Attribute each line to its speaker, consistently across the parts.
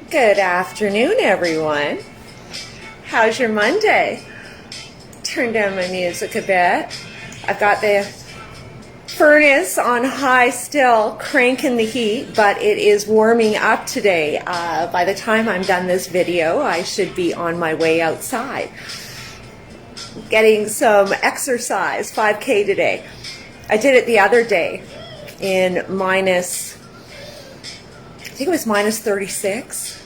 Speaker 1: Good afternoon, everyone. How's your Monday? Turn down my music a bit. I've got the furnace on high still, cranking the heat, but it is warming up today. By the time I'm done this video, I should be on my way outside. Getting some exercise, 5K today. I did it the other day in I think it was minus 36.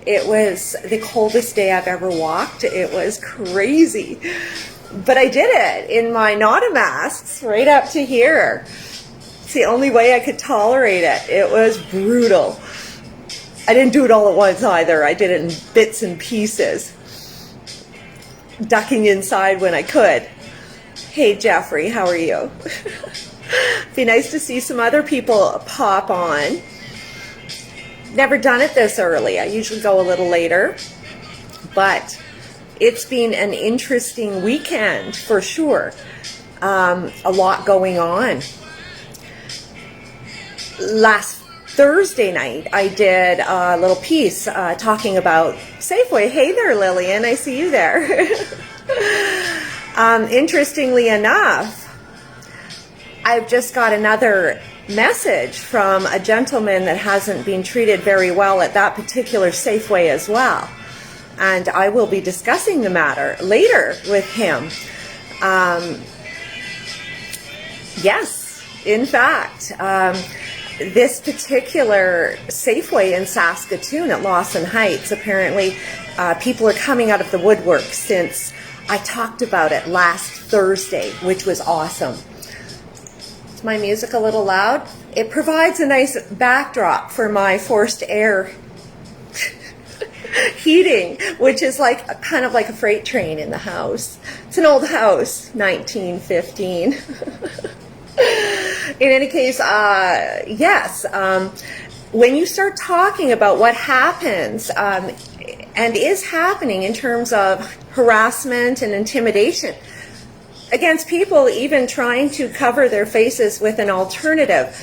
Speaker 1: It was the coldest day I've ever walked. It was crazy. But I did it in my Nada masks right up to here. It's the only way I could tolerate it. It was brutal. I didn't do it all at once either. I did it in bits and pieces, ducking inside when I could. Hey Jeffrey, how are you? Be nice to see some other people pop on. Never done it this early. I usually go a little later, but it's been an interesting weekend for sure. A lot going on. Last Thursday night, I did a little piece talking about Safeway. Hey there, Lillian. I see you there. Interestingly enough, I've just got another message from a gentleman that hasn't been treated very well at that particular Safeway as well. And I will be discussing the matter later with him. Yes, in fact, this particular Safeway in Saskatoon at Lawson Heights, apparently people are coming out of the woodwork since I talked about it last Thursday, which was awesome. Is my music a little loud? It provides a nice backdrop for my forced air heating, which is like kind of like a freight train in the house. It's an old house, 1915. In any case, yes, when you start talking about what happens and is happening in terms of harassment and intimidation against people even trying to cover their faces with an alternative,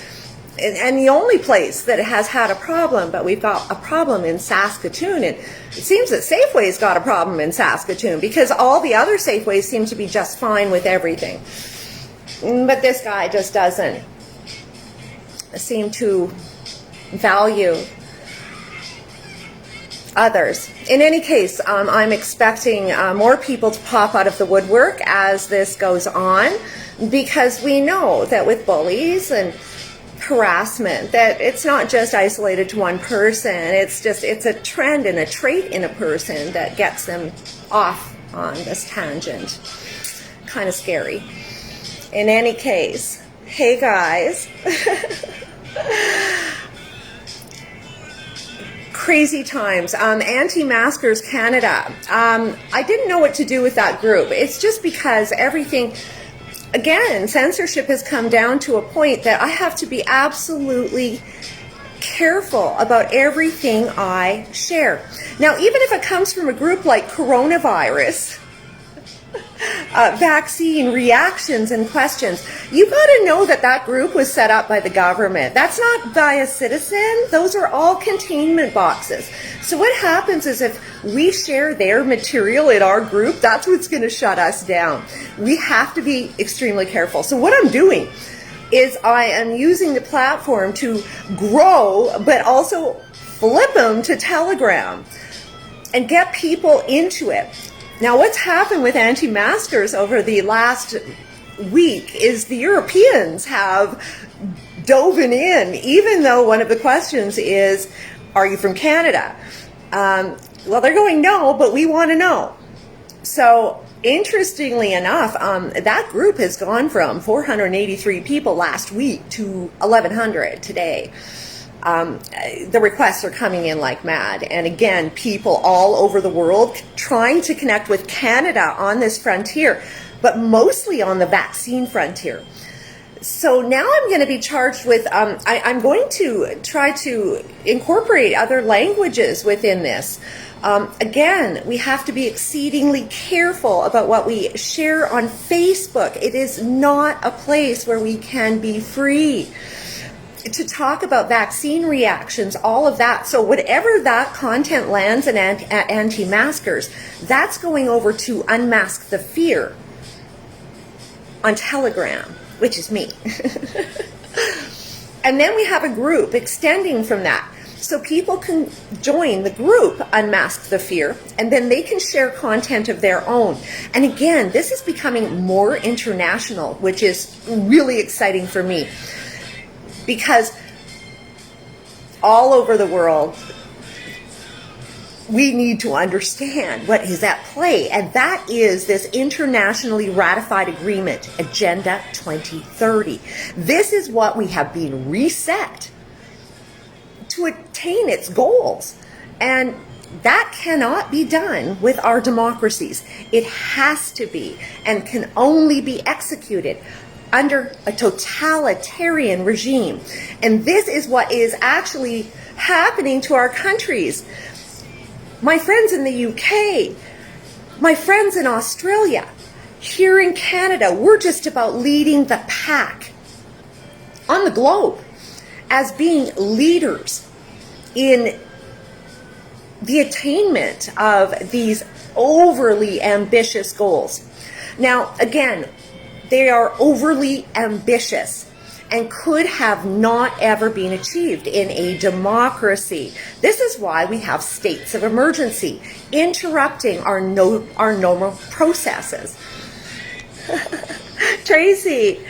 Speaker 1: and the only place that has had a problem, but we've got a problem in Saskatoon, and it seems that Safeway's got a problem in Saskatoon because all the other Safeways seem to be just fine with everything. But this guy just doesn't seem to value others. In any case, I'm expecting more people to pop out of the woodwork as this goes on, because we know that with bullies and harassment, that it's not just isolated to one person. It's a trend and a trait in a person that gets them off on this tangent. Kind of scary. In any case, hey guys. Crazy times. Anti-Maskers Canada. I didn't know what to do with that group. It's just because everything, again, censorship has come down to a point that I have to be absolutely careful about everything I share. Now, even if it comes from a group like coronavirus, vaccine reactions and questions, you got to know that that group was set up by the government. That's not by a citizen. Those are all containment boxes. So what happens is if we share their material in our group, that's what's going to shut us down. We have to be extremely careful. So what I'm doing is I am using the platform to grow, but also flip them to Telegram and get people into it. Now, what's happened with anti-maskers over the last week is the Europeans have dove in, even though one of the questions is, are you from Canada? Well, they're going, no, but we want to know. So, interestingly enough, that group has gone from 483 people last week to 1,100 today. The requests are coming in like mad. And again, people all over the world trying to connect with Canada on this frontier, but mostly on the vaccine frontier. So now I'm going to be charged with, I'm going to try to incorporate other languages within this. Again, we have to be exceedingly careful about what we share on Facebook. It is not a place where we can be free. to talk about vaccine reactions, all of that. So whatever that content lands in anti-maskers, that's going over to Unmask the Fear on Telegram, which is me. And then we have a group extending from that. So people can join the group Unmask the Fear, and then they can share content of their own. And again, this is becoming more international, which is really exciting for me, because all over the world, we need to understand what is at play, and that is this internationally ratified agreement, Agenda 2030. This is what we have been reset to attain its goals, and that cannot be done with our democracies. It has to be, and can only be executed under a totalitarian regime. And this is what is actually happening to our countries. My friends in the UK, my friends in Australia, here in Canada, we're just about leading the pack on the globe as being leaders in the attainment of these overly ambitious goals. Now, again, they are overly ambitious and could have not ever been achieved in a democracy. This is why we have states of emergency interrupting our normal processes. Tracy,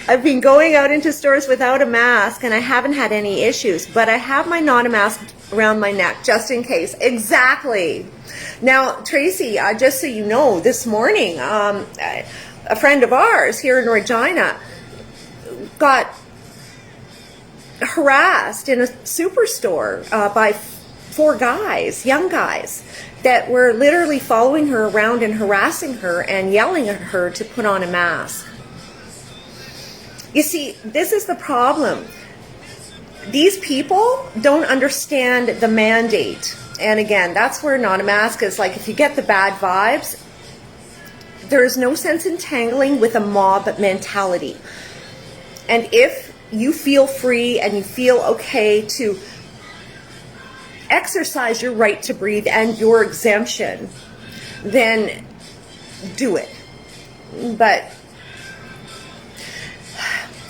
Speaker 1: I've been going out into stores without a mask and I haven't had any issues, but I have my non-mask around my neck just in case. Exactly. Now, Tracy, just so you know, this morning, a friend of ours here in Regina got harassed in a superstore by 4 guys, young guys, that were literally following her around and harassing her and yelling at her to put on a mask. You see, this is the problem. These people don't understand the mandate. And again, that's where not a mask is like, if you get the bad vibes, there is no sense in tangling with a mob mentality. And if you feel free and you feel okay to exercise your right to breathe and your exemption, then do it. But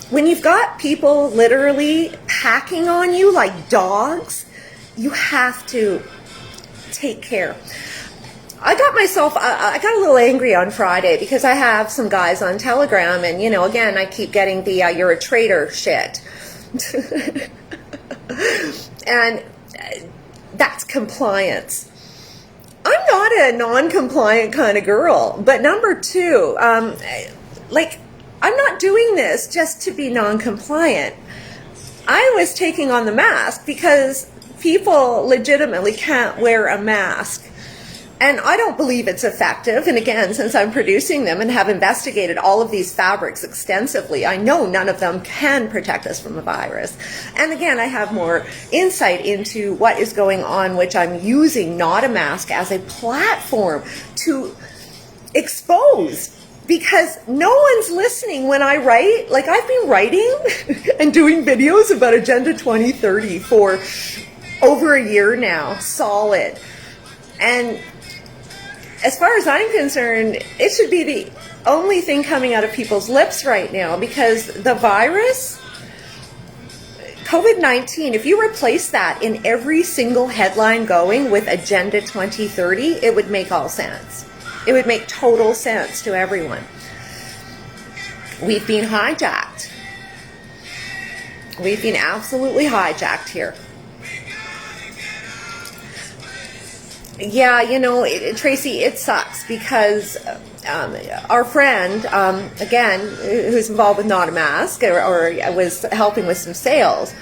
Speaker 1: when you've got people literally packing on you like dogs, you have to take care. I got a little angry on Friday because I have some guys on Telegram, and, you know, again, I keep getting the you're a traitor shit. And that's compliance. I'm not a non-compliant kind of girl, but number 2, like, I'm not doing this just to be non-compliant. I was taking on the mask because people legitimately can't wear a mask. And I don't believe it's effective. And again, since I'm producing them and have investigated all of these fabrics extensively, I know none of them can protect us from a virus. And again, I have more insight into what is going on, which I'm using Not a Mask as a platform to expose. Because no one's listening when I write. Like, I've been writing and doing videos about Agenda 2030 for over a year now, solid. And as far as I'm concerned, it should be the only thing coming out of people's lips right now, because the virus, COVID-19, if you replace that in every single headline going with Agenda 2030, it would make all sense. It would make total sense to everyone. We've been hijacked. We've been absolutely hijacked here. Yeah, you know, Tracy, it sucks because our friend, again, who's involved with Not a Mask or was helping with some sales,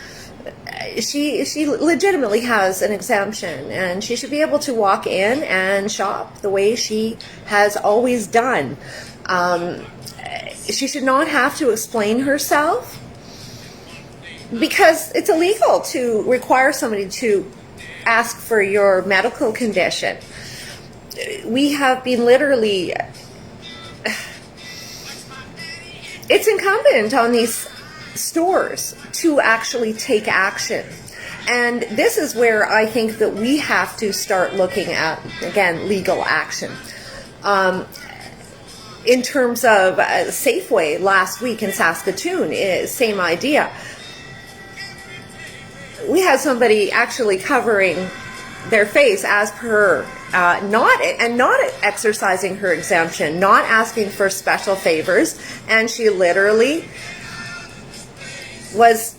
Speaker 1: she legitimately has an exemption, and she should be able to walk in and shop the way she has always done. She should not have to explain herself, because it's illegal to require somebody to ask for your medical condition. We have been literally, it's incumbent on these stores to actually take action. And this is where I think that we have to start looking at, again, legal action. In terms of Safeway last week in Saskatoon, same idea. We had somebody actually covering their face as per not exercising her exemption, not asking for special favors, and she literally was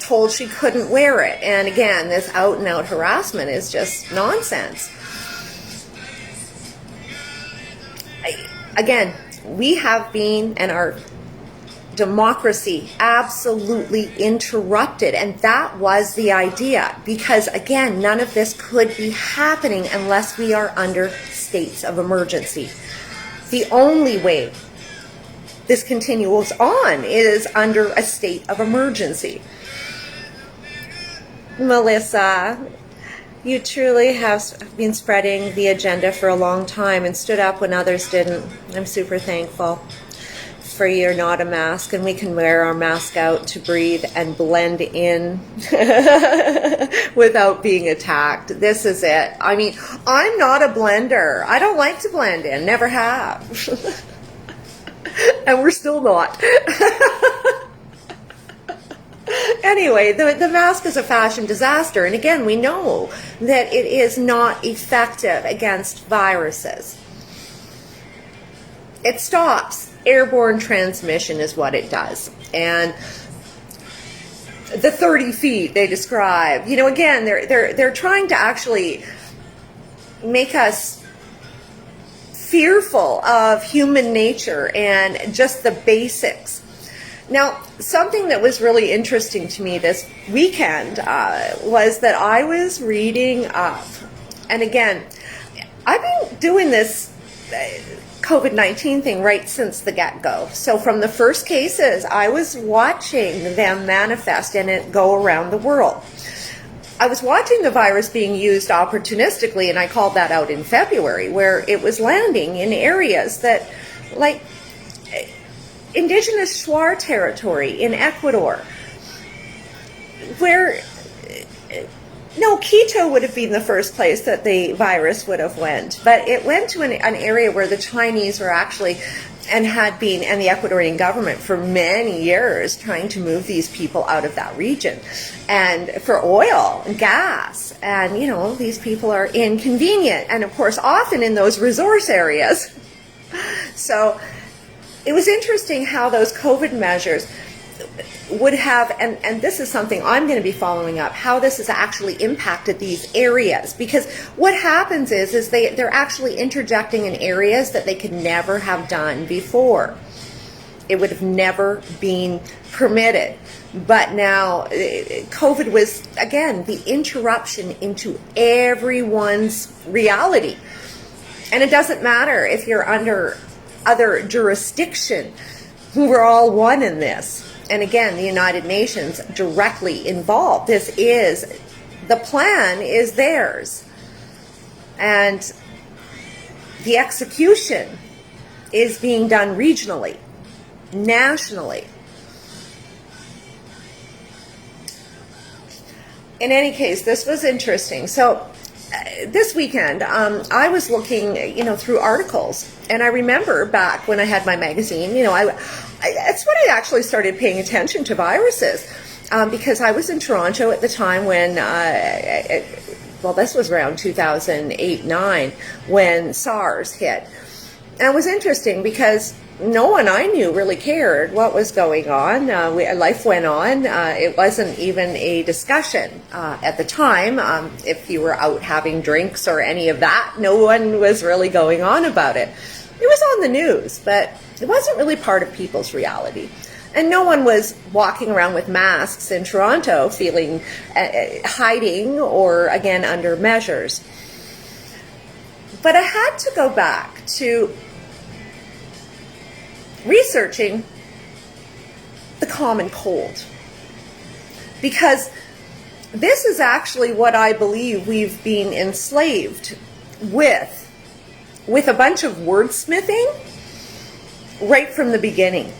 Speaker 1: told she couldn't wear it. And again, this out and out harassment is just nonsense. Again, we have been, and our democracy absolutely interrupted, and that was the idea, because again, none of this could be happening unless we are under states of emergency. The only way this continues on is under a state of emergency. Melissa, you truly have been spreading the agenda for a long time and stood up when others didn't. I'm super thankful for you're not a mask, and we can wear our mask out to breathe and blend in without being attacked. This is it. I mean, I'm not a blender. I don't like to blend in, never have. And we're still not. Anyway, the mask is a fashion disaster, and again, we know that it is not effective against viruses. It stops airborne transmission is what it does. And the 30 feet they describe, you know, again, they're trying to actually make us fearful of human nature and just the basics. Now, something that was really interesting to me this weekend was that I was reading up, and again, I've been doing this COVID-19 thing right since the get-go. So from the first cases, I was watching them manifest and it go around the world. I was watching the virus being used opportunistically, and I called that out in February, where it was landing in areas that, like indigenous Shuar territory in Ecuador, where no, Quito would have been the first place that the virus would have went, but it went to an area where the Chinese were actually, and had been, and the Ecuadorian government for many years trying to move these people out of that region, and for oil and gas, and you know, these people are inconvenient, and of course often in those resource areas. So it was interesting how those COVID measures would have, and this is something I'm going to be following up, how this has actually impacted these areas. Because what happens is they're actually interjecting in areas that they could never have done before. It would have never been permitted. But now COVID was, again, the interruption into everyone's reality. And it doesn't matter if you're under other jurisdiction. We're all one in this. And again, the United Nations directly involved. The plan is theirs. And the execution is being done regionally, nationally. In any case, this was interesting. So this weekend, I was looking, through articles, and I remember back when I had my magazine, that's when I actually started paying attention to viruses, because I was in Toronto at the time when, this was around 2008-9 when SARS hit. And it was interesting because no one I knew really cared what was going on. Life went on. It wasn't even a discussion at the time. If you were out having drinks or any of that, no one was really going on about it. It was on the news, but it wasn't really part of people's reality. And no one was walking around with masks in Toronto feeling hiding or, again, under measures. But I had to go back to researching the common cold, because this is actually what I believe we've been enslaved with a bunch of wordsmithing right from the beginning.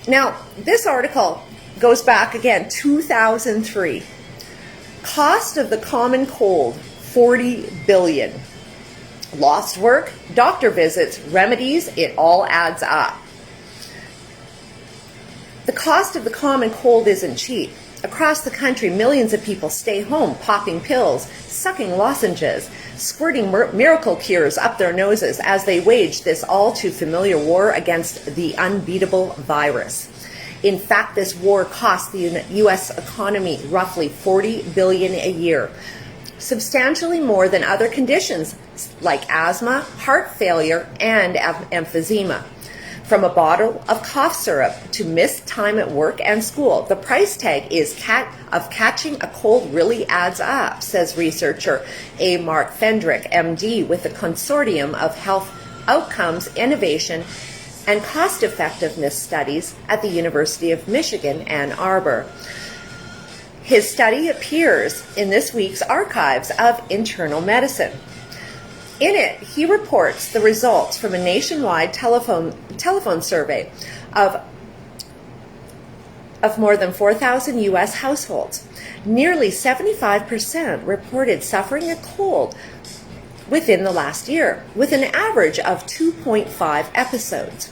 Speaker 1: Now, this article goes back again, 2003. Cost of the common cold, $40 billion. Lost work, doctor visits, remedies, it all adds up. The cost of the common cold isn't cheap. Across the country, millions of people stay home popping pills, sucking lozenges, squirting miracle cures up their noses as they wage this all too familiar war against the unbeatable virus. In fact, this war costs the U.S. economy roughly $40 billion a year, substantially more than other conditions like asthma, heart failure, and emphysema. From a bottle of cough syrup to missed time at work and school, the price tag of catching a cold really adds up, says researcher A. Mark Fendrick, MD, with the Consortium of Health Outcomes, Innovation, and Cost-Effectiveness Studies at the University of Michigan, Ann Arbor. His study appears in this week's archives of internal medicine. In it, he reports the results from a nationwide telephone survey of more than 4,000 U.S. households. Nearly 75% reported suffering a cold within the last year, with an average of 2.5 episodes.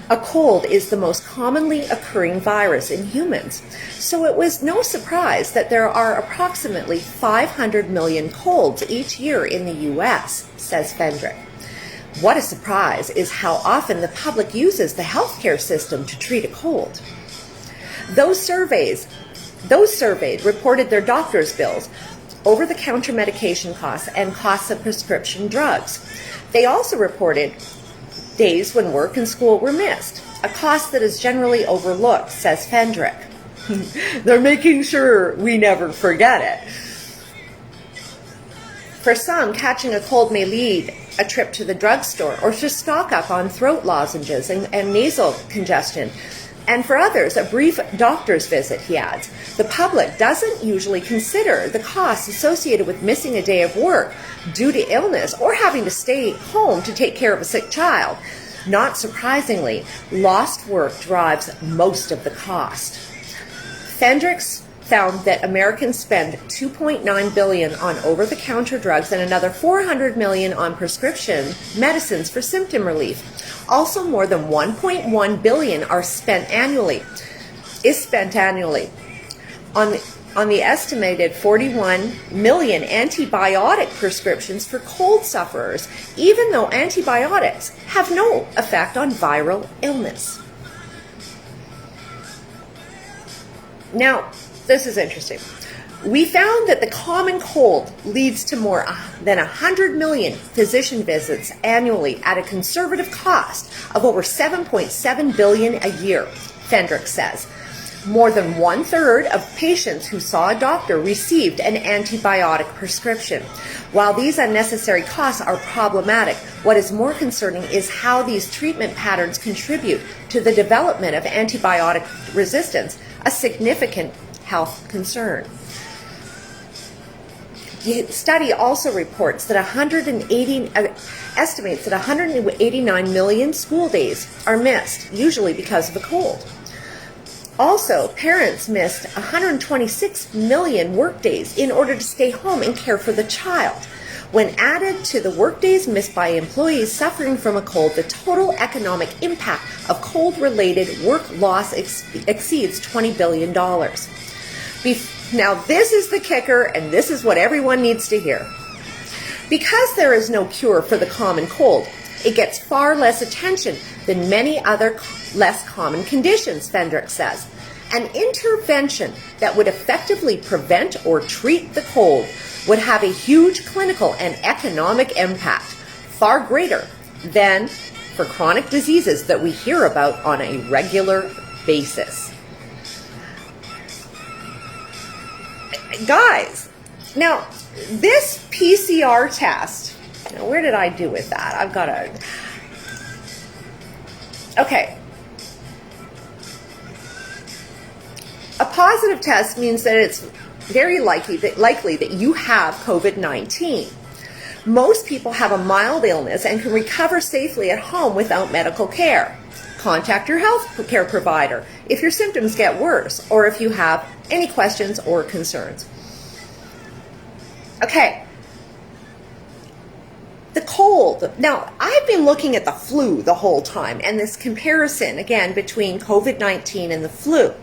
Speaker 1: A cold is the most commonly occurring virus in humans, so it was no surprise that there are approximately 500 million colds each year in the U.S., says Fendrick. What a surprise is how often the public uses the healthcare system to treat a cold. Those surveyed reported their doctor's bills, over-the-counter medication costs, and costs of prescription drugs. They also reported days when work and school were missed, a cost that is generally overlooked, says Fendrick. They're making sure we never forget it. For some, catching a cold may lead a trip to the drugstore or to stock up on throat lozenges and nasal congestion. And for others, a brief doctor's visit, he adds. The public doesn't usually consider the costs associated with missing a day of work due to illness or having to stay home to take care of a sick child. Not surprisingly, lost work drives most of the cost. Fendricks found that Americans spend $2.9 billion on over-the-counter drugs and another $400 million on prescription medicines for symptom relief. Also, more than $1.1 billion is spent annually on the estimated 41 million antibiotic prescriptions for cold sufferers, even though antibiotics have no effect on viral illness. Now, this is interesting. We found that the common cold leads to more than 100 million physician visits annually at a conservative cost of over $7.7 billion a year, Fendrick says. More than 1/3 of patients who saw a doctor received an antibiotic prescription. While these unnecessary costs are problematic, what is more concerning is how these treatment patterns contribute to the development of antibiotic resistance, a significant health concern. The study also reports that estimates that 189 million school days are missed, usually because of a cold. Also, parents missed 126 million work days in order to stay home and care for the child. When added to the work days missed by employees suffering from a cold, the total economic impact of cold-related work loss exceeds $20 billion. Now, this is the kicker, and this is what everyone needs to hear. Because there is no cure for the common cold, it gets far less attention than many other less common conditions, Fendrick says. An intervention that would effectively prevent or treat the cold would have a huge clinical and economic impact, far greater than for chronic diseases that we hear about on a regular basis. Guys, now this PCR test, now where did I do with that? I've got to, okay. A positive test means that it's very likely that you have COVID-19. Most people have a mild illness and can recover safely at home without medical care. contact your health care provider if your symptoms get worse or if you have any questions or concerns. Okay. The cold. Now, I've been looking at the flu the whole time, and this comparison, again, between COVID-19 and the flu.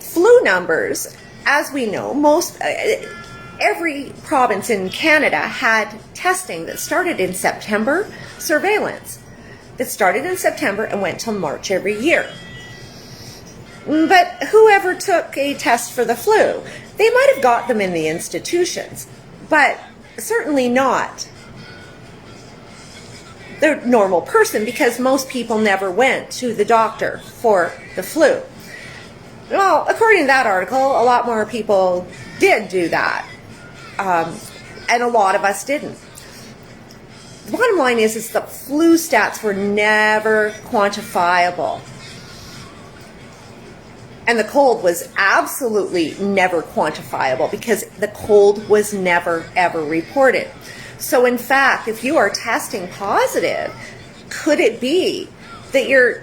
Speaker 1: Flu numbers, as we know, every province in Canada had testing that started in September, surveillance, that started in September and went till March every year. But whoever took a test for the flu, they might have got them in the institutions, but certainly not the normal person, because most people never went to the doctor for the flu. Well, according to that article, a lot more people did do that, and a lot of us didn't. The bottom line is the flu stats were never quantifiable. And the cold was absolutely never quantifiable because the cold was never, ever reported. So in fact, if you are testing positive, could it be that you're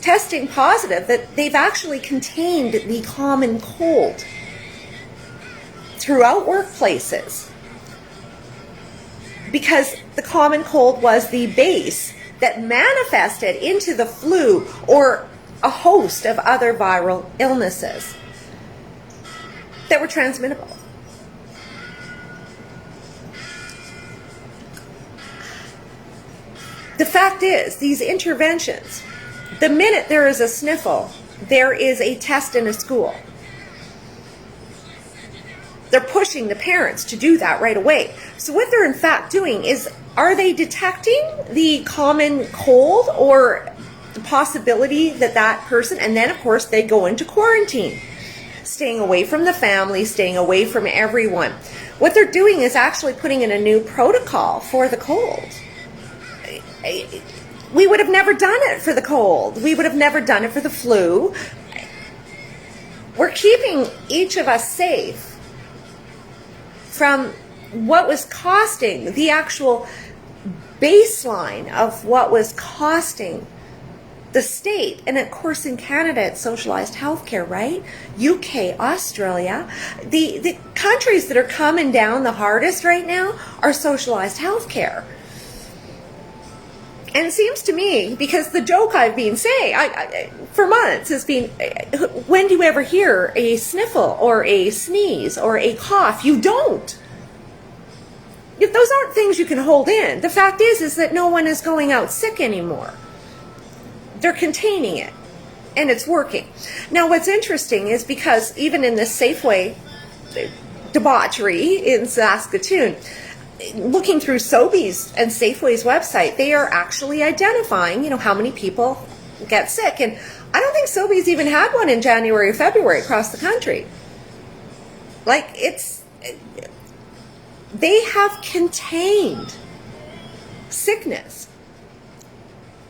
Speaker 1: testing positive that they've actually contained the common cold throughout workplaces? Because the common cold was the base that manifested into the flu or a host of other viral illnesses that were transmittable. The fact is, these interventions, the minute there is a sniffle, there is a test in a school. They're pushing the parents to do that right away. So what they're in fact doing is, are they detecting the common cold or the possibility that that person, and then of course they go into quarantine, staying away from the family, staying away from everyone. What they're doing is actually putting in a new protocol for the cold. We would have never done it for the cold. We would have never done it for the flu. We're keeping each of us safe from what was costing, the actual baseline of what was costing the state. And of course in Canada it's socialized healthcare, right? UK, Australia, the countries that are coming down the hardest right now are socialized healthcare. And it seems to me, because the joke I've been saying for months has been, when do you ever hear a sniffle or a sneeze or a cough? You don't. Those aren't things you can hold in. The fact is that no one is going out sick anymore. They're containing it, and it's working. Now, what's interesting is because even in this Safeway debauchery in Saskatoon, looking through Sobeys and Safeway's website, they are actually identifying, how many people get sick. And I don't think Sobeys even had one in January or February across the country. They have contained sickness,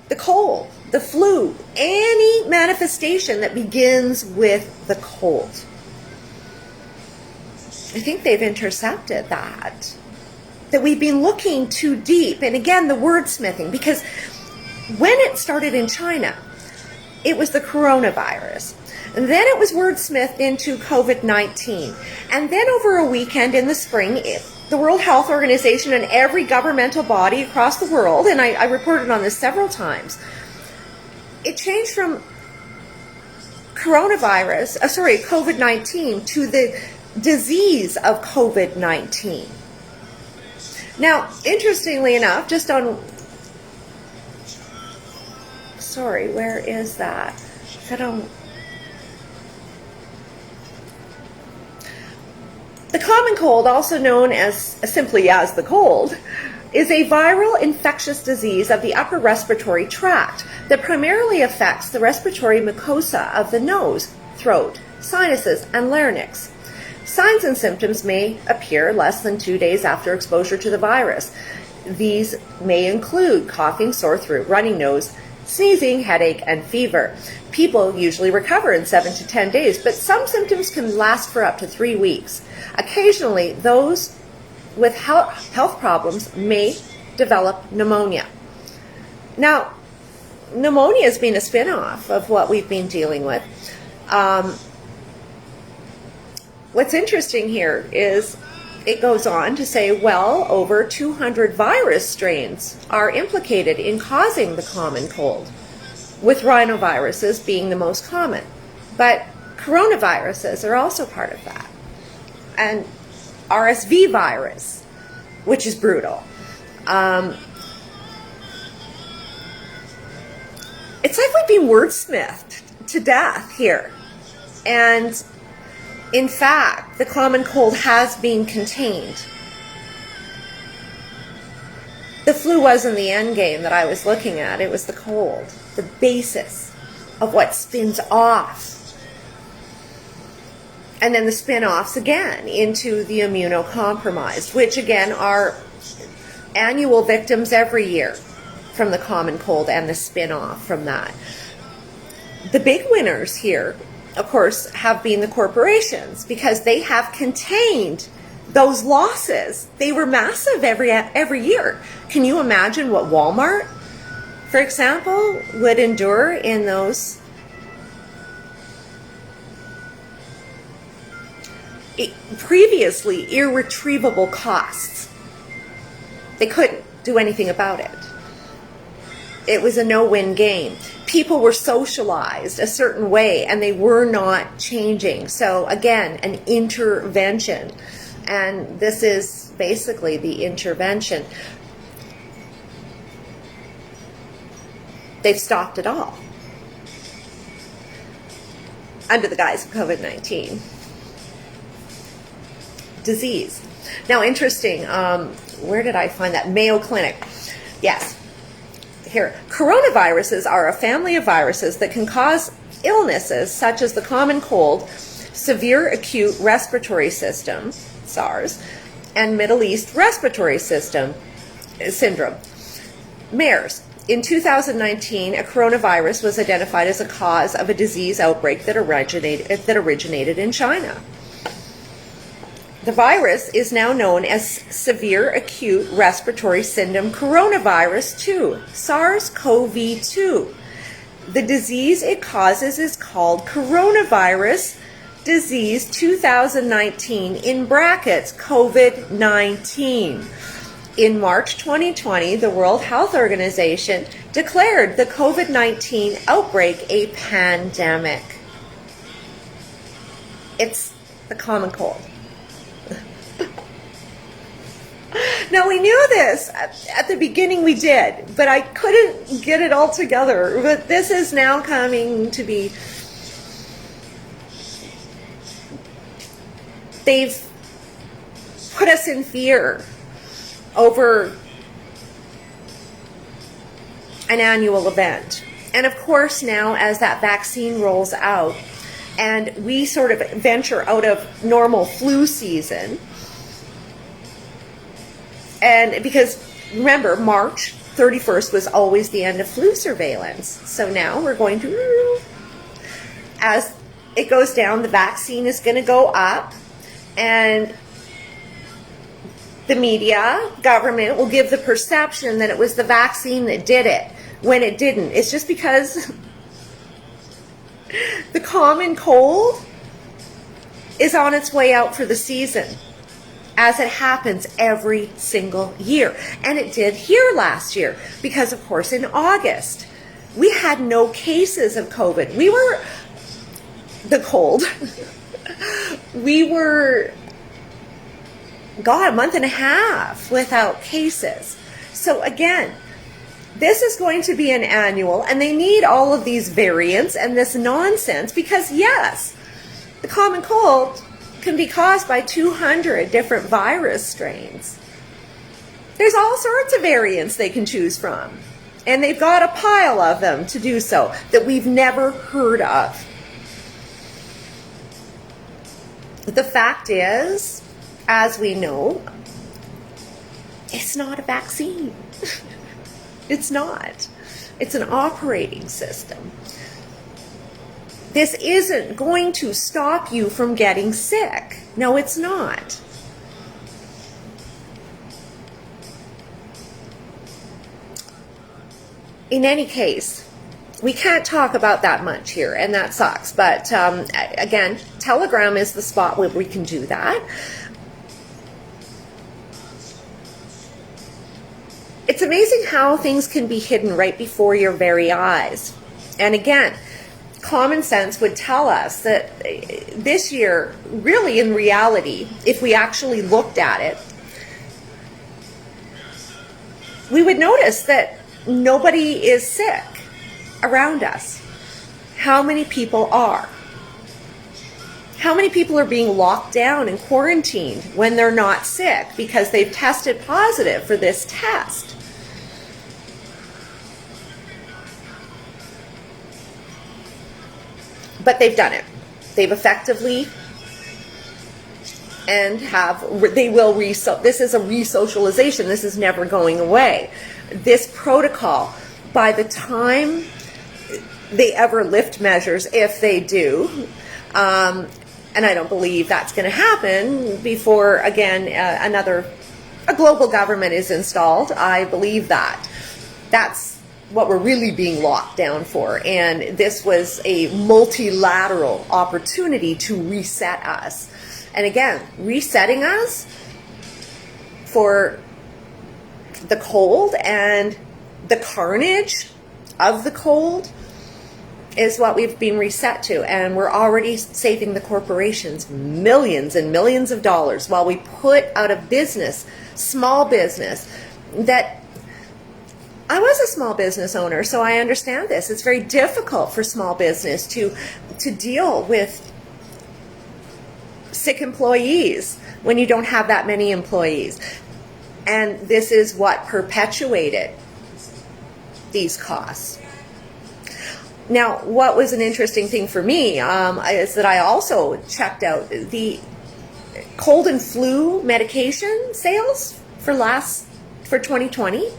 Speaker 1: the cold, the flu, any manifestation that begins with the cold. I think they've intercepted that we've been looking too deep. And again, the wordsmithing, because when it started in China, it was the coronavirus. And then it was wordsmithed into COVID-19. And then over a weekend in the spring, the World Health Organization and every governmental body across the world, and I reported on this several times, it changed from COVID-19 to the disease of COVID-19. Now, interestingly enough, where is that? The common cold, also known as simply as the cold, is a viral infectious disease of the upper respiratory tract that primarily affects the respiratory mucosa of the nose, throat, sinuses, and larynx. Signs and symptoms may appear less than 2 days after exposure to the virus. These may include coughing, sore throat, runny nose, sneezing, headache, and fever. People usually recover in 7 to 10 days, but some symptoms can last for up to 3 weeks. Occasionally, those with health problems may develop pneumonia. Now, pneumonia has been a spin-off of what we've been dealing with. What's interesting here is it goes on to say, well, over 200 virus strains are implicated in causing the common cold, with rhinoviruses being the most common. But coronaviruses are also part of that. And RSV virus, which is brutal. It's like we've been wordsmithed to death here. And in fact, the common cold has been contained. The flu wasn't the end game that I was looking at. It was the cold, the basis of what spins off. And then the spin-offs again into the immunocompromised, which again are annual victims every year from the common cold and the spin-off from that. The big winners here, of course, have been the corporations, because they have contained those losses. They were massive every year. Can you imagine what Walmart, for example, would endure in those previously irretrievable costs? They couldn't do anything about it. It was a no-win game. People were socialized a certain way and they were not changing. So again, an intervention. And this is basically the intervention. They've stopped it all under the guise of COVID-19 disease. Now, interesting, where did I find that? Mayo Clinic. Yes. Here, coronaviruses are a family of viruses that can cause illnesses such as the common cold, severe acute respiratory system, SARS, and Middle East respiratory syndrome, MERS. In 2019, a coronavirus was identified as a cause of a disease outbreak that originated in China. The virus is now known as severe acute respiratory syndrome coronavirus 2, SARS-CoV-2. The disease it causes is called coronavirus disease 2019, in brackets, COVID-19. In March 2020, the World Health Organization declared the COVID-19 outbreak a pandemic. It's the common cold. Now, we knew this at the beginning, we did, but I couldn't get it all together. But this is now coming to be, they've put us in fear over an annual event. And of course, now as that vaccine rolls out and we sort of venture out of normal flu season, and because remember, March 31st was always the end of flu surveillance. So now we're going to, as it goes down, the vaccine is going to go up, and the media, government will give the perception that it was the vaccine that did it when it didn't. It's just because the common cold is on its way out for the season, as it happens every single year. And it did here last year, because of course in August we had no cases of COVID. We were the cold. We were, God, a month and a half without cases. So again, this is going to be an annual, and they need all of these variants and this nonsense, because yes, the common cold can be caused by 200 different virus strains. There's all sorts of variants they can choose from, and they've got a pile of them to do so that we've never heard of. The fact is, as we know, it's not a vaccine. It's not. It's an operating system. This isn't going to stop you from getting sick. No, it's not. in any case, we can't talk about that much here, and that sucks. But again, Telegram is the spot where we can do that. It's amazing how things can be hidden right before your very eyes. And again, common sense would tell us that this year, really in reality, if we actually looked at it, we would notice that nobody is sick around us. How many people are? How many people are being locked down and quarantined when they're not sick because they've tested positive for this test? But they've done it. They've effectively and they will this is a re-socialization. This is never going away. This protocol, by the time they ever lift measures, if they do, and I don't believe that's going to happen before, again, a global government is installed. I believe that. That's what we're really being locked down for. And this was a multilateral opportunity to reset us. And again, resetting us for the cold and the carnage of the cold is what we've been reset to. And we're already saving the corporations millions and millions of dollars while we put out of business small business. That I was a small business owner, so I understand this. It's very difficult for small business to deal with sick employees when you don't have that many employees. And this is what perpetuated these costs. Now, what was an interesting thing for me is that I also checked out the cold and flu medication sales for 2020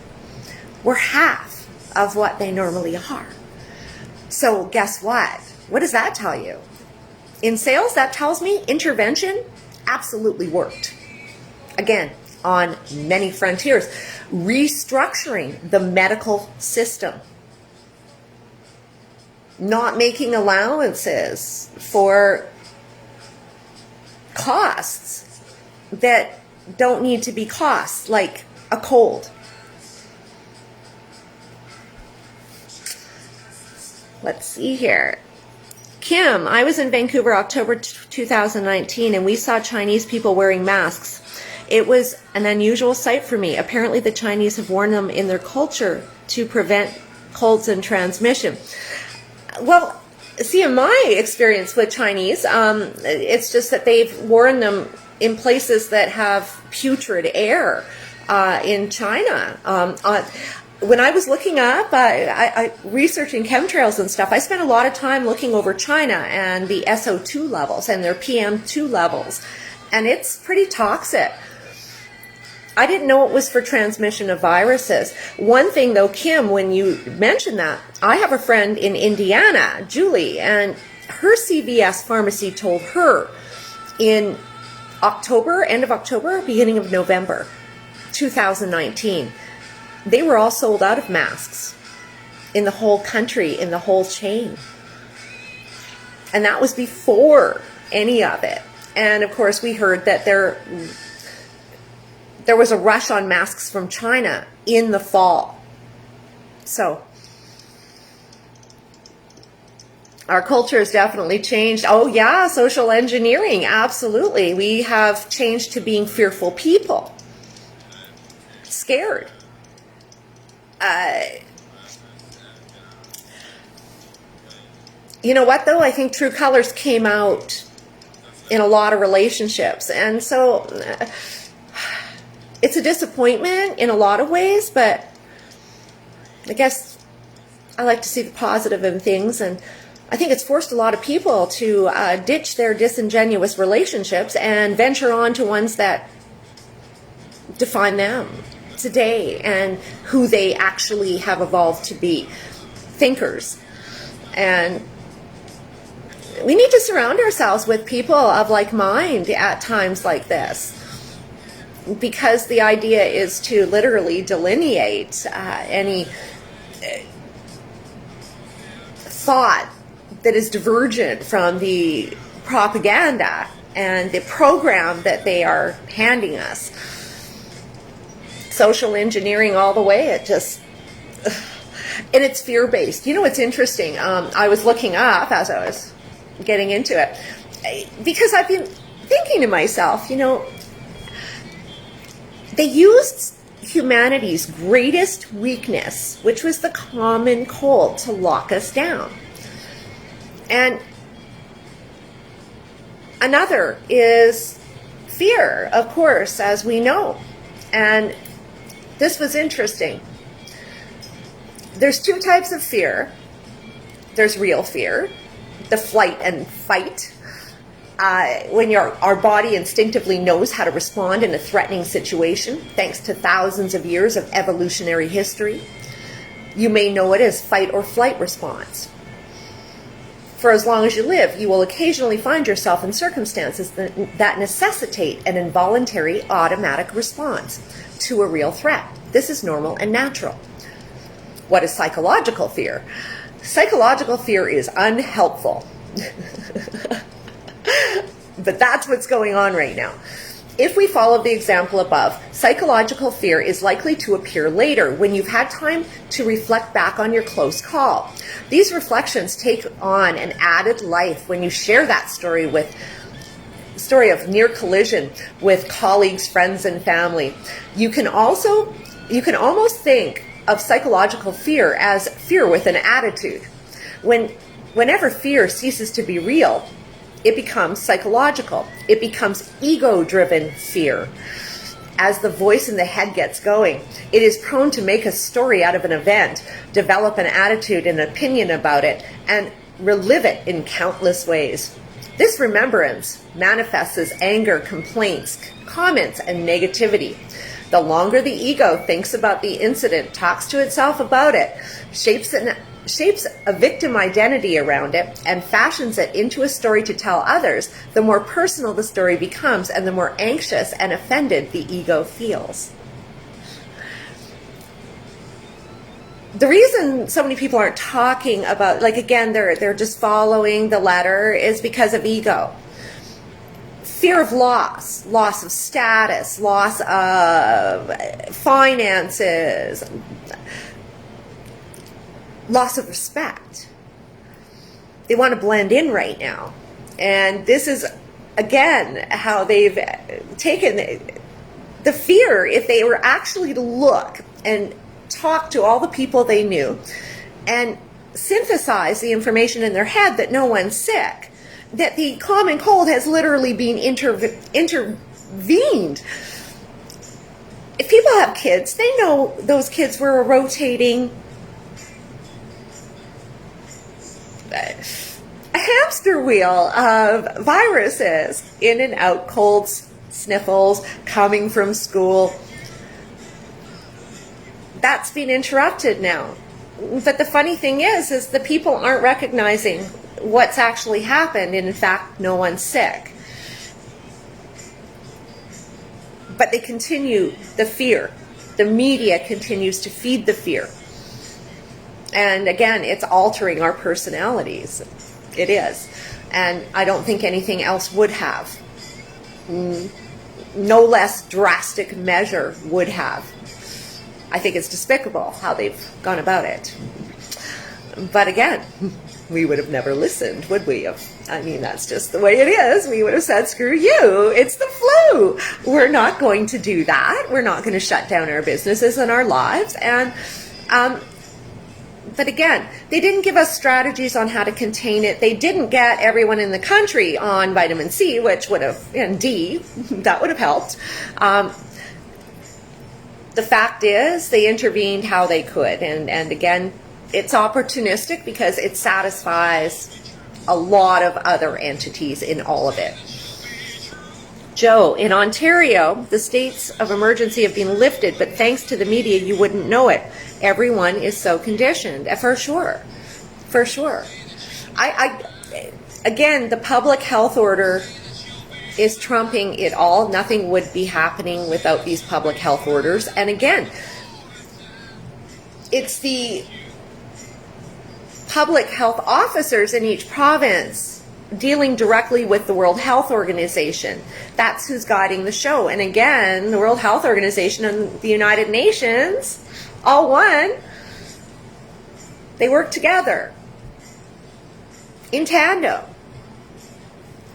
Speaker 1: were half of what they normally are. So guess what? What does that tell you? In sales, that tells me intervention absolutely worked. Again, on many frontiers, restructuring the medical system, not making allowances for costs that don't need to be costs, like a cold. Let's see here. Kim, I was in Vancouver October 2019 and we saw Chinese people wearing masks. It was an unusual sight for me. Apparently the Chinese have worn them in their culture to prevent colds and transmission. Well, see, in my experience with Chinese, it's just that they've worn them in places that have putrid air in China. When I was looking up, researching chemtrails and stuff, I spent a lot of time looking over China and the SO2 levels and their PM2 levels, and it's pretty toxic. I didn't know it was for transmission of viruses. One thing though, Kim, when you mentioned that, I have a friend in Indiana, Julie, and her CVS pharmacy told her in October, end of October, beginning of November 2019, they were all sold out of masks in the whole country, in the whole chain. And that was before any of it. And of course, we heard that there was a rush on masks from China in the fall. So our culture has definitely changed. Oh yeah, social engineering, absolutely. We have changed to being fearful people, scared. You know what though? I think true colors came out in a lot of relationships, and so it's a disappointment in a lot of ways, but I guess I like to see the positive in things, and I think it's forced a lot of people to ditch their disingenuous relationships and venture on to ones that define them today and who they actually have evolved to be, thinkers. And we need to surround ourselves with people of like mind at times like this, because the idea is to literally delineate any thought that is divergent from the propaganda and the program that they are handing us. Social engineering all the way. It just, and it's fear-based. You know, it's interesting. I was looking up as I was getting into it, because I've been thinking to myself, you know, they used humanity's greatest weakness, which was the common cold, to lock us down. And another is fear, of course, as we know. And this was interesting. There's two types of fear. There's real fear, the flight and fight. When our body instinctively knows how to respond in a threatening situation, thanks to thousands of years of evolutionary history. You may know it as fight or flight response. For as long as you live, you will occasionally find yourself in circumstances that necessitate an involuntary automatic response to a real threat. This is normal and natural. What is psychological fear? Psychological fear is unhelpful. But that's what's going on right now. If we follow the example above, psychological fear is likely to appear later when you've had time to reflect back on your close call. These reflections take on an added life when you share that story of near collision with colleagues, friends, and family. You can almost think of psychological fear as fear with an attitude. Whenever fear ceases to be real, it becomes psychological. It becomes ego-driven fear. As the voice in the head gets going, it is prone to make a story out of an event, develop an attitude and opinion about it, and relive it in countless ways. This remembrance manifests as anger, complaints, comments, and negativity. The longer the ego thinks about the incident, talks to itself about it, shapes a victim identity around it, and fashions it into a story to tell others, the more personal the story becomes and the more anxious and offended the ego feels. The reason so many people aren't talking about, like, again, they're just following the letter, is because of ego. Fear of loss of status, loss of finances, loss of respect. They want to blend in right now. And this is, again, how they've taken the fear. If they were actually to look and talk to all the people they knew and synthesize the information in their head that no one's sick, that the common cold has literally been intervened. If people have kids, they know those kids were a rotating a hamster wheel of viruses, in and out, colds, sniffles, coming from school. That's been interrupted now. But the funny thing is the people aren't recognizing what's actually happened, and in fact, no one's sick. But they continue the fear. The media continues to feed the fear. And again, it's altering our personalities. It is. And I don't think anything else would have. No less drastic measure would have. I think it's despicable how they've gone about it. But again, we would have never listened, would we have? I mean, that's just the way it is. We would have said, screw you, it's the flu. We're not going to do that. We're not going to shut down our businesses and our lives. And but again, they didn't give us strategies on how to contain it. They didn't get everyone in the country on vitamin C, which would have, and D, that would have helped. The fact is, they intervened how they could. And again, it's opportunistic because it satisfies a lot of other entities in all of it. Joe, in Ontario, the states of emergency have been lifted, but thanks to the media, you wouldn't know it. Everyone is so conditioned. For sure. For sure. Again, the public health order is trumping it all. Nothing would be happening without these public health orders. And again, it's the public health officers in each province dealing directly with the World Health Organization. That's who's guiding the show. And again, the World Health Organization and the United Nations, all one, they work together in tandem.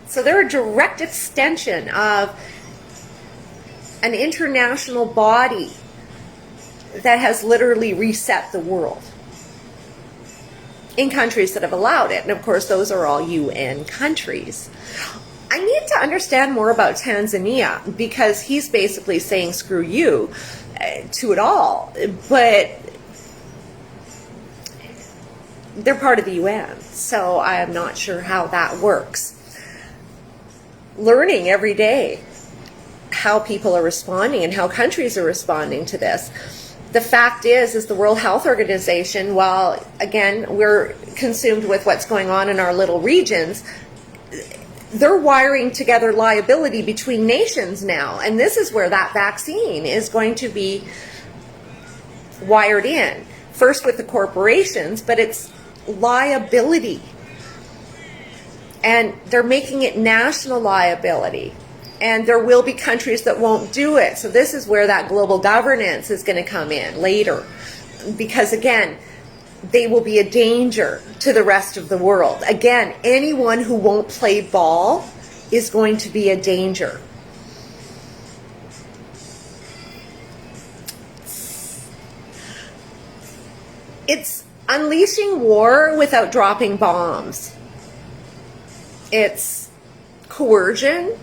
Speaker 1: So they're a direct extension of an international body that has literally reset the world in countries that have allowed it. And of course, those are all UN countries. I need to understand more about Tanzania, because he's basically saying screw you to it all. But they're part of the UN, so I am not sure how that works. Learning every day how people are responding and how countries are responding to this. The fact is the World Health Organization, while again we're consumed with what's going on in our little regions, they're wiring together liability between nations now, and this is where that vaccine is going to be wired in. First with the corporations, but it's liability, and they're making it national liability. And there will be countries that won't do it. So this is where that global governance is going to come in later. Because again, they will be a danger to the rest of the world. Again, anyone who won't play ball is going to be a danger. It's unleashing war without dropping bombs. It's coercion.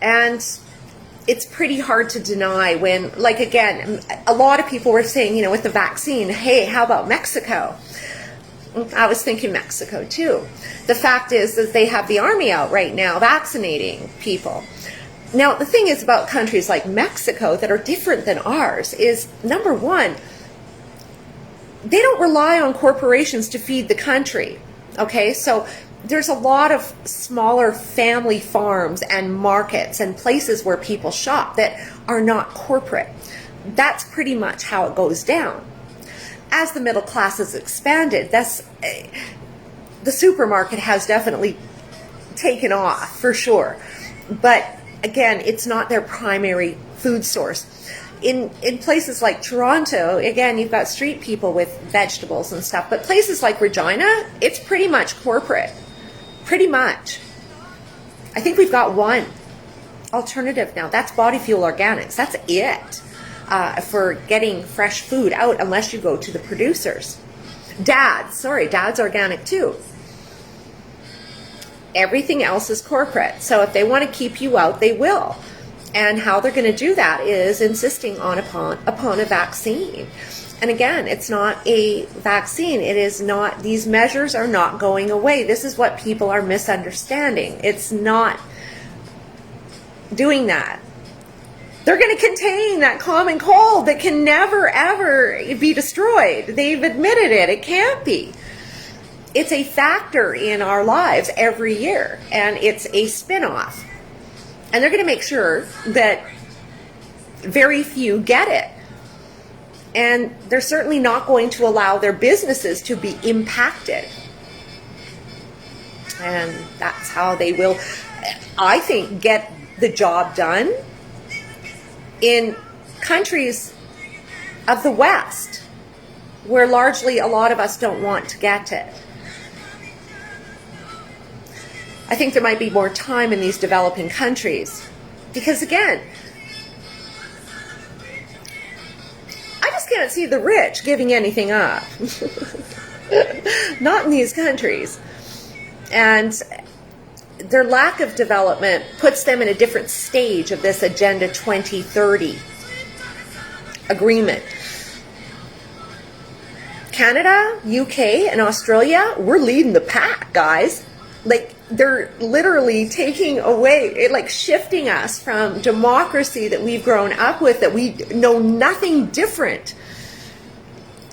Speaker 1: And it's pretty hard to deny when, like, again, a lot of people were saying, you know, with the vaccine, hey, how about Mexico? I was thinking Mexico too. The fact is that they have the army out right now vaccinating people. Now, the thing is about countries like Mexico that are different than ours is, number one, they don't rely on corporations to feed the country. Okay, so there's a lot of smaller family farms and markets and places where people shop that are not corporate. That's pretty much how it goes down. As the middle class has expanded, the supermarket has definitely taken off for sure. But again, it's not their primary food source. In places like Toronto, again, you've got street people with vegetables and stuff. But places like Regina, it's pretty much corporate. Pretty much. I think we've got one alternative now. That's Body Fuel Organics. That's it for getting fresh food out, unless you go to the producers. Dad's organic too. Everything else is corporate. So if they want to keep you out, they will. And how they're going to do that is insisting upon a vaccine. And again, it's not a vaccine. It is not, these measures are not going away. This is what people are misunderstanding. It's not doing that. They're going to contain that common cold that can never, ever be destroyed. They've admitted it. It can't be. It's a factor in our lives every year, and it's a spin-off. And they're going to make sure that very few get it. And they're certainly not going to allow their businesses to be impacted. And that's how they will, I think, get the job done in countries of the West, where largely a lot of us don't want to get it. I think there might be more time in these developing countries. Because again, I just can't see the rich giving anything up. Not in these countries. And their lack of development puts them in a different stage of this Agenda 2030 agreement. Canada, UK, and Australia, we're leading the pack, guys. Like, they're literally taking away, like shifting us from democracy that we've grown up with, that we know nothing different,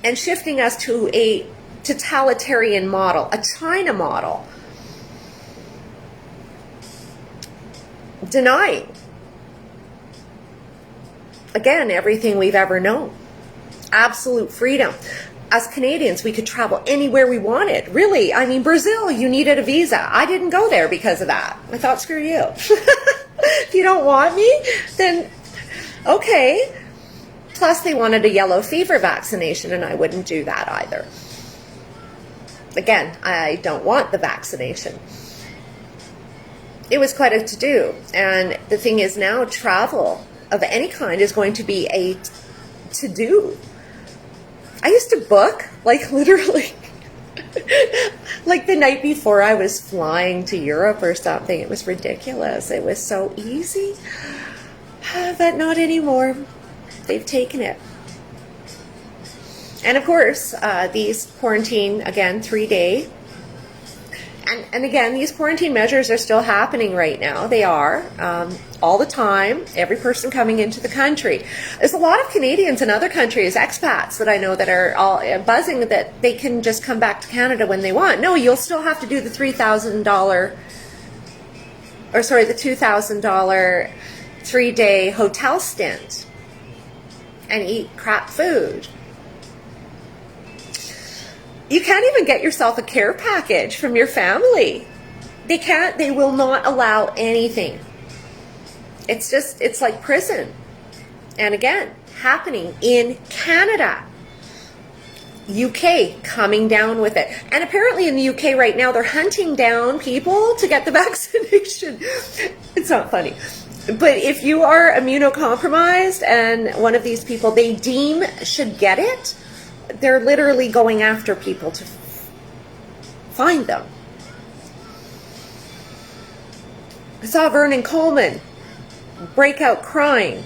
Speaker 1: and shifting us to a totalitarian model, a China model. Denying, again, everything we've ever known. Absolute freedom. as Canadians, we could travel anywhere we wanted. Really, I mean, Brazil, you needed a visa. I didn't go there because of that. I thought, screw you. If you don't want me, then okay. Plus, they wanted a yellow fever vaccination, and I wouldn't do that either. Again, I don't want the vaccination. It was quite a to-do. And the thing is now, travel of any kind is going to be a to-do. I used to book, like literally, like the night before I was flying to Europe or something. It was ridiculous. It was so easy. But not anymore. They've taken it. And of course, these quarantine, again, 3-day. And again, these quarantine measures are still happening right now. They are, all the time, every person coming into the country. There's a lot of Canadians in other countries, expats that I know that are all buzzing that they can just come back to Canada when they want. No, you'll still have to do the $3,000, or sorry, the $2,000 3-day hotel stint and eat crap food. You can't even get yourself a care package from your family. They can't, they will not allow anything. It's just, it's like prison. And again, happening in Canada. UK coming down with it. And apparently in the UK right now, they're hunting down people to get the vaccination. It's not funny. But if you are immunocompromised and one of these people they deem should get it, they're literally going after people to find them. I saw Vernon Coleman break out crying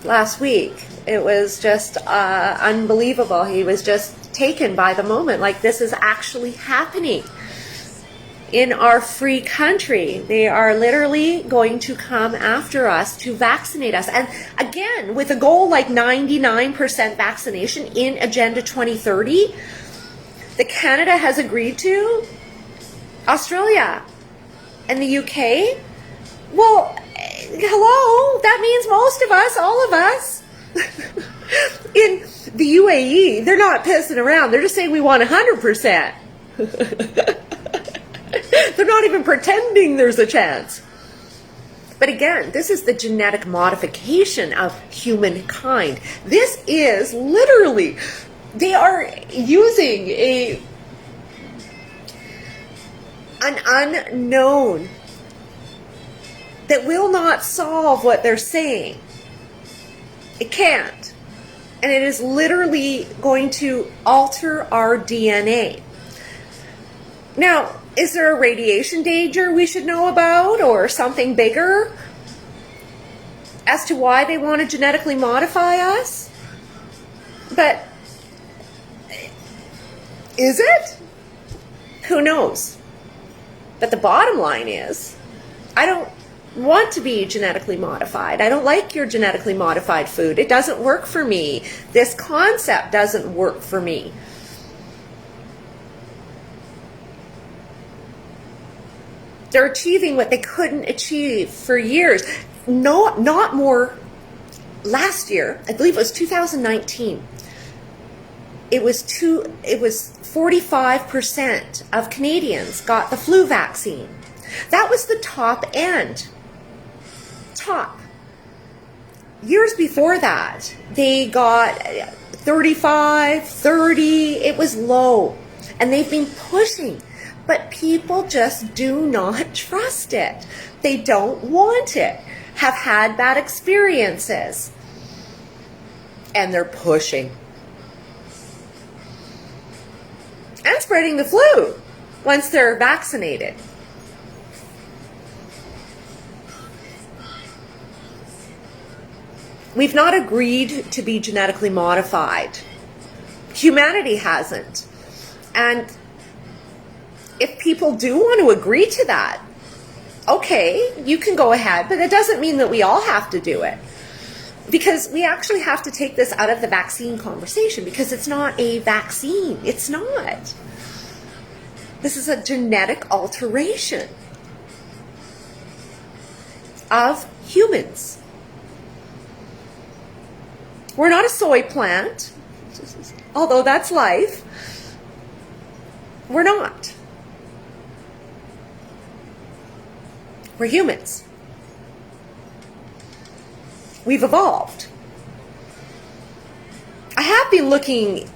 Speaker 1: last week. It was just unbelievable. He was just taken by the moment. Like, this is actually happening in our free country. They are literally going to come after us to vaccinate us. And again, with a goal like 99% vaccination in Agenda 2030 that Canada has agreed to, Australia and the UK, well, hello, that means most of us, all of us, in the UAE, they're not pissing around. They're just saying we want 100%. They're not even pretending there's a chance. But again, this is the genetic modification of humankind. This is literally, they are using an unknown that will not solve what they're saying. It can't. And it is literally going to alter our DNA. Now, is there a radiation danger we should know about, or something bigger as to why they want to genetically modify us? But is it? Who knows? But the bottom line is, I don't want to be genetically modified. I don't like your genetically modified food. It doesn't work for me. This concept doesn't work for me. They're achieving what they couldn't achieve for years. No, not more. Last year, I believe it was 2019. It was 45% of Canadians got the flu vaccine. That was the top end. Top. Years before that, they got 35, 30. It was low. And they've been pushing. But people just do not trust it. They don't want it. Have had bad experiences. And they're pushing. And spreading the flu once they're vaccinated. We've not agreed to be genetically modified. Humanity hasn't. And if people do want to agree to that, okay, you can go ahead, but it doesn't mean that we all have to do it. Because we actually have to take this out of the vaccine conversation, because it's not a vaccine. It's not. This is a genetic alteration of humans. We're not a soy plant. although that's life. We're not. We're humans. We've evolved. I have been looking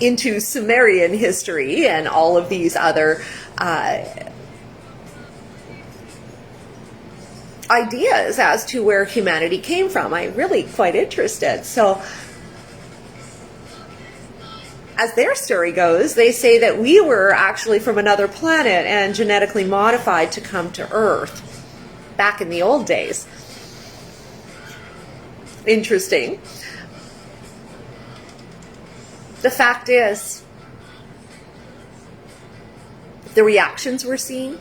Speaker 1: into Sumerian history and all of these other ideas as to where humanity came from. I'm really quite interested. So, as their story goes, they say that we were actually from another planet and genetically modified to come to Earth back in the old days. Interesting. The fact is, the reactions we're seeing,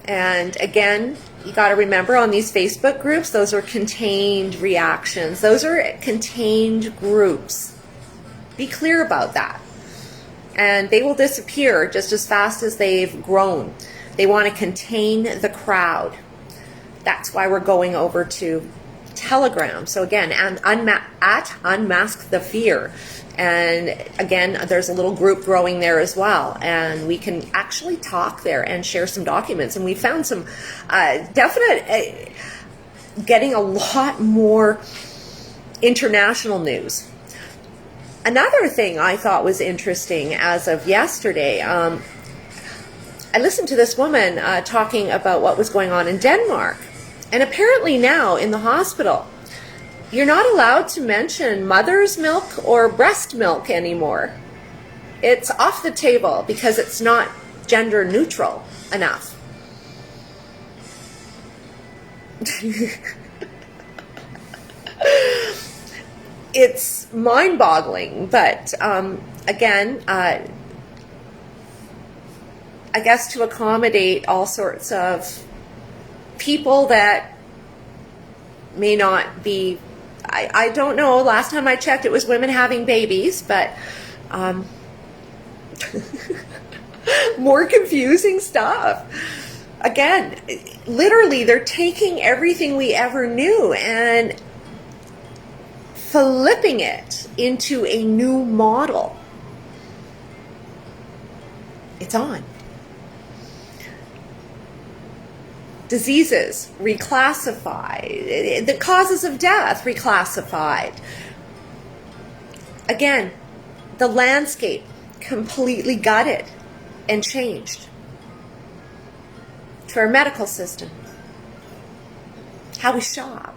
Speaker 1: and again, you got to remember on these Facebook groups, those are contained reactions. Those are contained groups. Be clear about that. And they will disappear just as fast as they've grown. They want to contain the crowd. That's why we're going over to Telegram. So again, and at Unmask the Fear. And again, there's a little group growing there as well. And we can actually talk there and share some documents. And we found some definite, getting a lot more international news. Another thing I thought was interesting as of yesterday, I listened to this woman talking about what was going on in Denmark. And apparently now in the hospital, you're not allowed to mention mother's milk or breast milk anymore. It's off the table because it's not gender neutral enough. It's mind-boggling, but again, I guess to accommodate all sorts of people that may not be, I don't know, last time I checked it was women having babies, but more confusing stuff. Again, literally they're taking everything we ever knew and flipping it into a new model. It's on. Diseases reclassified, the causes of death reclassified. Again, the landscape completely gutted and changed. To our medical system, how we shop,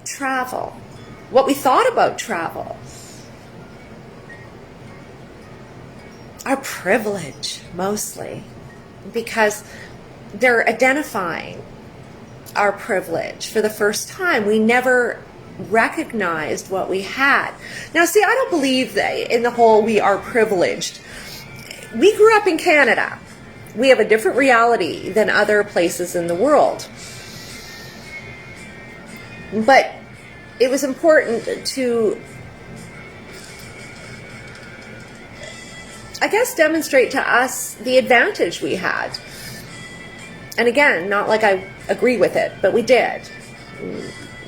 Speaker 1: travel, what we thought about travel, our privilege mostly, because they're identifying our privilege for the first time. We never recognized what we had. Now, see, I don't believe that in the whole we are privileged. We grew up in Canada. We have a different reality than other places in the world. But it was important to, I guess, demonstrate to us the advantage we had. And again, not like I agree with it, but we did.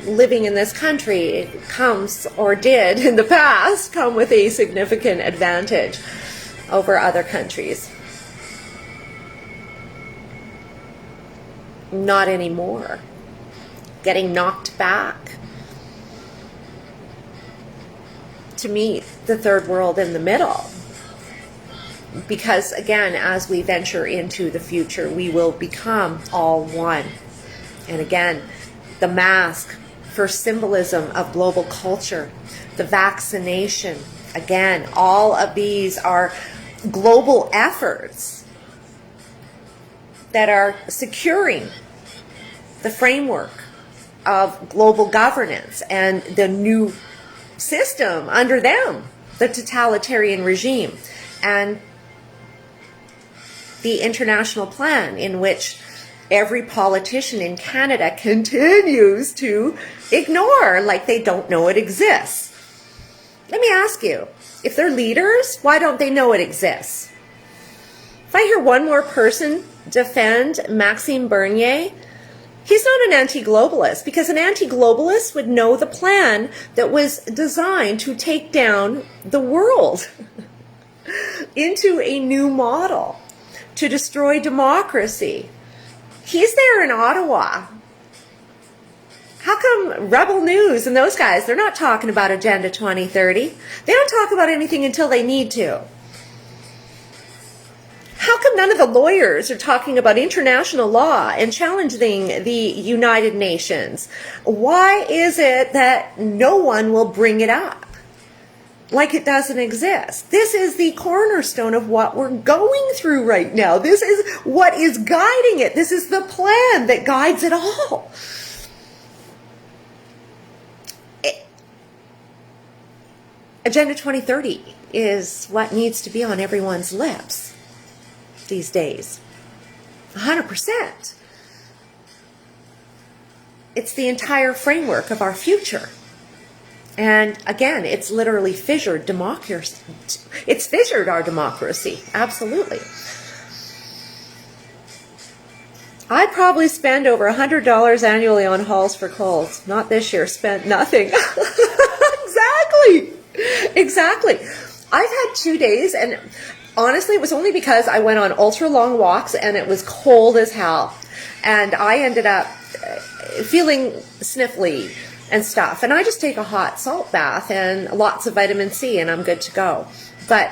Speaker 1: Living in this country comes, or did in the past, come with a significant advantage over other countries. Not anymore. Getting knocked back to meet the third world in the middle. Because again, as we venture into the future, we will become all one. And again, the mask for symbolism of global culture, the vaccination, again, all of these are global efforts that are securing the framework of global governance and the new system under them, the totalitarian regime, and the international plan in which every politician in Canada continues to ignore, like they don't know it exists. Let me ask you, if they're leaders, why don't they know it exists? If I hear one more person defend Maxime Bernier He's not an anti-globalist, because an anti-globalist would know the plan that was designed to take down the world into a new model, to destroy democracy. He's there in Ottawa. How come Rebel News and those guys, they're not talking about Agenda 2030? They don't talk about anything until they need to. How come none of the lawyers are talking about international law and challenging the United Nations? Why is it that no one will bring it up like it doesn't exist? This is the cornerstone of what we're going through right now. This is what is guiding it. This is the plan that guides it all. Agenda 2030 is what needs to be on everyone's lips these days. 100%. It's the entire framework of our future. And again, it's literally fissured democracy. It's fissured our democracy. Absolutely. I probably spend over $100 annually on halls for colds. Not this year. Spent nothing. Exactly. Exactly. I've had 2 days, and honestly, it was only because I went on ultra long walks and it was cold as hell. And I ended up feeling sniffly and stuff. And I just take a hot salt bath and lots of vitamin C and I'm good to go. But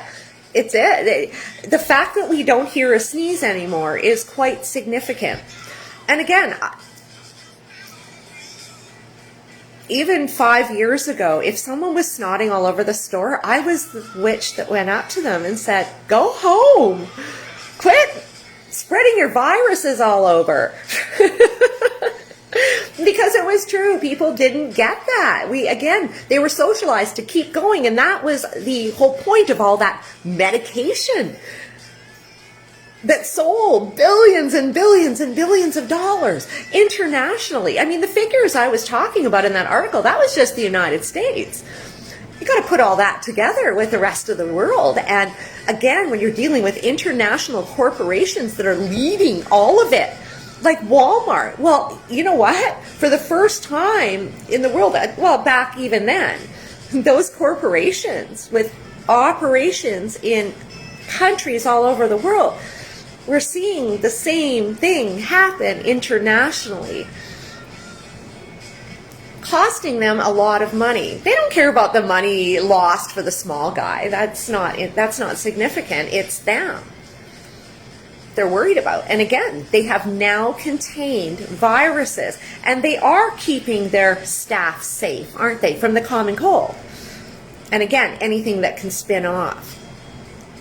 Speaker 1: it's it. The fact that we don't hear a sneeze anymore is quite significant. And again, even 5 years ago, if someone was snotting all over the store, I was the witch that went up to them and said, go home. Quit spreading your viruses all over. Because it was true. People didn't get that. They were socialized to keep going. And that was the whole point of all that medication that sold billions and billions and billions of dollars internationally. I mean, the figures I was talking about in that article, that was just the United States. You got to put all that together with the rest of the world. And again, when you're dealing with international corporations that are leading all of it, like Walmart, well, you know what? For the first time in the world, well, back even then, those corporations with operations in countries all over the world, we're seeing the same thing happen internationally, costing them a lot of money. They don't care about the money lost for the small guy. That's not significant. It's them they're worried about. And again, they have now contained viruses, and they are keeping their staff safe, aren't they, from the common cold? And again, anything that can spin off.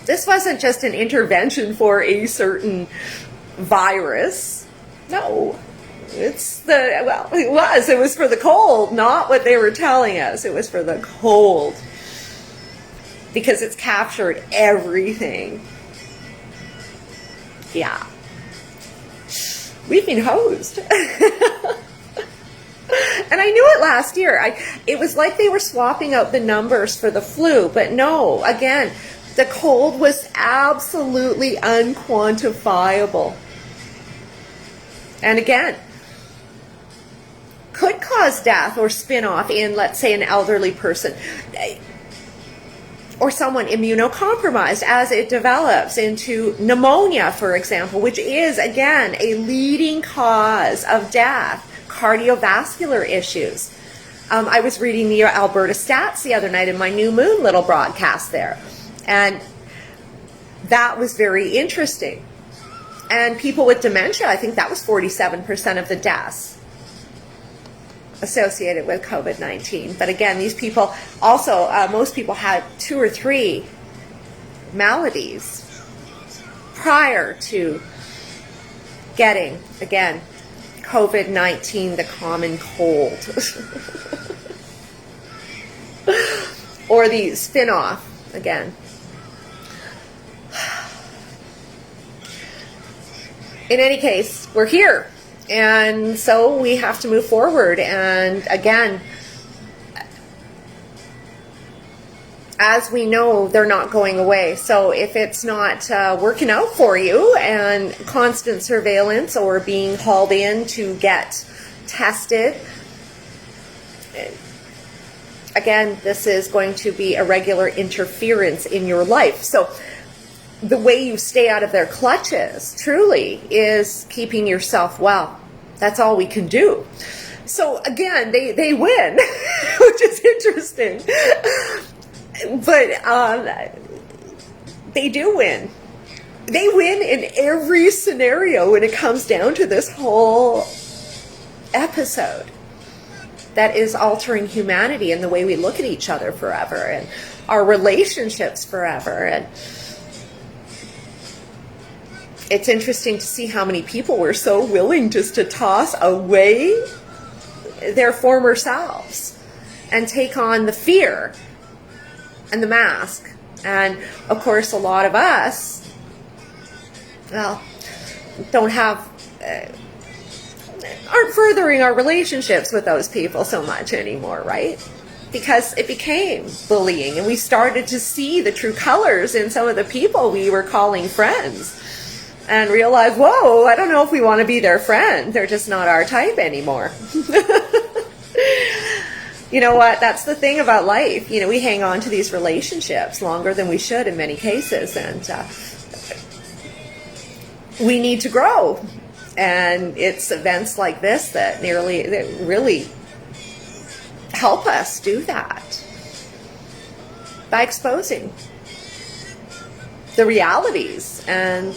Speaker 1: This wasn't just an intervention for a certain virus. No, it was for the cold, not what they were telling us. It was for the cold, because it's captured everything. Yeah. We've been hosed. And I knew it last year. It was like they were swapping out the numbers for the flu, but no, again, the cold was absolutely unquantifiable. And again, could cause death or spin-off in, let's say, an elderly person or someone immunocompromised as it develops into pneumonia, for example, which is, again, a leading cause of death, cardiovascular issues. I was reading the Alberta stats the other night in my New Moon little broadcast there, and that was very interesting. And people with dementia, I think that was 47% of the deaths associated with COVID-19. But again, these people also, most people had 2 or 3 maladies prior to getting, again, COVID-19, the common cold. Or the spin-off, again. In any case, we're here. And so we have to move forward. And again, as we know, they're not going away. So if it's not working out for you, and constant surveillance or being hauled in to get tested, again, this is going to be a regular interference in your life. So the way you stay out of their clutches, truly, is keeping yourself well. That's all we can do. So again, they win, which is interesting. But they do win. They win in every scenario when it comes down to this whole episode that is altering humanity and the way we look at each other forever and our relationships forever. And it's interesting to see how many people were so willing just to toss away their former selves and take on the fear and the mask. And of course, a lot of us, well, don't have, aren't furthering our relationships with those people so much anymore, right? Because it became bullying, and we started to see the true colors in some of the people we were calling friends, and realize, whoa, I don't know if we want to be their friend. They're just not our type anymore. You know what? That's the thing about life. You know, we hang on to these relationships longer than we should in many cases, and we need to grow. And it's events like this that really help us do that by exposing the realities and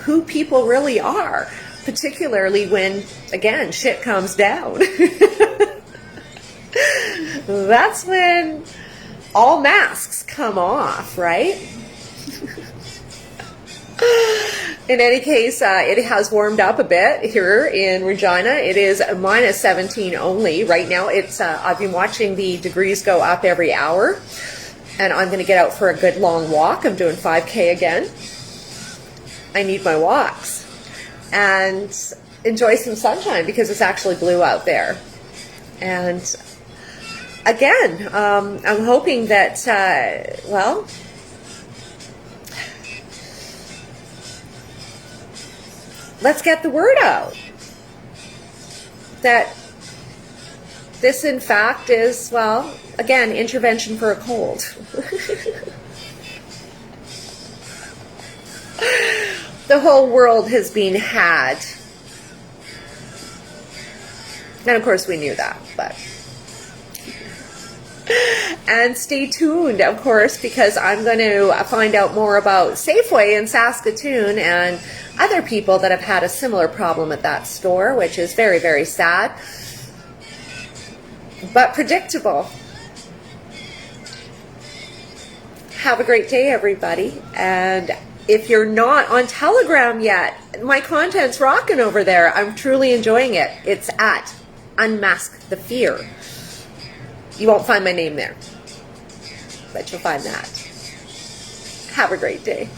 Speaker 1: who people really are, particularly when, again, shit comes down. That's when all masks come off, right? In any case, it has warmed up a bit here in Regina. It is minus 17 only right now. It's I've been watching the degrees go up every hour, and I'm going to get out for a good long walk. I'm doing 5K again. I need my walks and enjoy some sunshine because it's actually blue out there. And again, I'm hoping that, well, let's get the word out that this, in fact, is, well, again, intervention for a cold. The whole world has been had. And of course we knew that, but... And stay tuned, of course, because I'm going to find out more about Safeway in Saskatoon and other people that have had a similar problem at that store, which is very, very sad, but predictable. Have a great day, everybody. And if you're not on Telegram yet, my content's rocking over there. I'm truly enjoying it. It's at Unmask the Fear. You won't find my name there, but you'll find that. Have a great day.